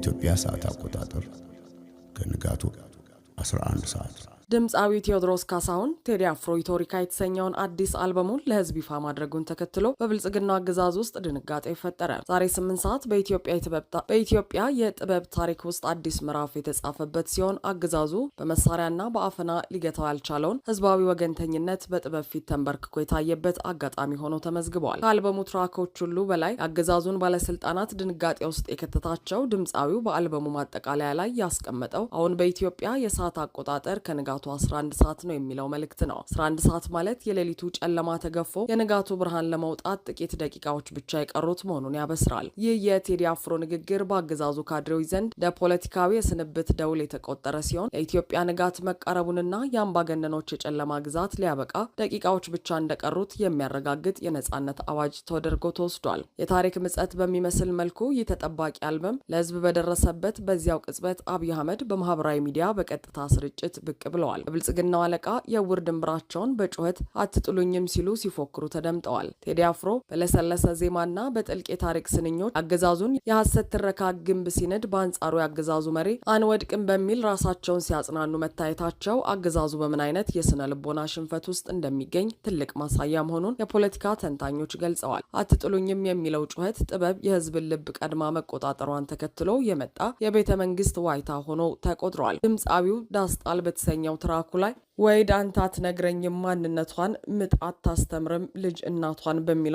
በኢትዮጵያ ሰዓት አቆጣጠር ከንጋቱ 11 ሰዓት ድምፃዊ ቴዎድሮስ ካሳሁን ቴዲ አፍሮ ኢትዮሪካ የተሰኘውን አዲስ አልበሙን ለህዝብ ይፋ ማድረጉን ተከትሎ በብልጽግናው አገዛዝ ውስጥ ድንጋጤ ፈጠረ። ዛሬ 8 ሰዓት በኢትዮጵያ የጥበብ ታሪክ ውስጥ አዲስ ምዕራፍ የተጻፈበት ሲሆን አገዛዙ በመሳሪያና በአፈና ሊገታው ያልቻለውን ህዝባዊ ወገንተኝነት በጥበብ ፊት ተንበርክኮ የታየበት አጋጣሚ ሆኖ ተመዝግቧል። ከአልበሙ ትራኮች ሁሉ በላይ አገዛዙን ባለስልጣናት ድንጋጤ ውስጥ የከተታቸው ድምፃዊው በአልበሙ ማጠቃለያ ላይ ያስቀመጠው አሁን በኢትዮጵያ የሰዓት አቆጣጠር ከንጋቱ 11 ሰዓት ነው የሚለው መልእክት ነው። 11 ሰዓት ማለት የሌሊቱ ጨለማ ተገፎ የንጋቱ ብርሃን ለመውጣት ጥቂት ደቂቃዎች ብቻ የቀሩት መሆኑን ያበስራል። ይህ የቴዲ አፍሮ ንግግር በአገዛዙ ካድሬዎች ዘንድ ለፖለቲካዊ የስንብት ደውል የተቆጠረ ሲሆን ለኢትዮጵያ ንጋት መቃረቡንና የአምባገነኖች የጨለማ ግዛት ሊያበቃ ደቂቃዎች ብቻ እንደቀሩት የሚያረጋግጥ የነጻነት አዋጅ ተደርጎ ተወስዷል። የታሪክ ምጸት በሚመስል መልኩ ይህ ተጠባቂ አልበም ለህዝብ በደረሰበት በዚያው ቅጽበት አብይ አህመድ በማህበራዊ ሚዲያ በቀጥታ ስርጭት ብቅ ብለዋል። የብልጽግናው አለቃ የውር ድንብራቸውን በጩኸት አትጥሉኝም ሲሉ ሲፎክሩ ተደምጠዋል። ቴዲ አፍሮ በለሰለሰ ዜማና በጥልቅ የታሪክ ስንኞች አገዛዙን የሐሰት ትረካ ግንብ ሲንድ፣ በአንጻሩ የአገዛዙ መሪ አንወድቅም በሚል ራሳቸውን ሲያጽናኑ መታየታቸው አገዛዙ በምን አይነት የስነ ልቦና ሽንፈት ውስጥ እንደሚገኝ ትልቅ ማሳያ መሆኑን የፖለቲካ ተንታኞች ገልጸዋል። አትጥሉኝም የሚለው ጩኸት ጥበብ የህዝብን ልብ ቀድማ መቆጣጠሯን ተከትሎ የመጣ የቤተ መንግስት ዋይታ ሆኖ ተቆጥሯል። ድምፃዊው ዳስጣል በተሰኘው ትራኩ ላይ ወይድ አንተ አትነግረኝም ማንነቷን ምጥ አታስተምርም ልጅ እናቷን በሚለው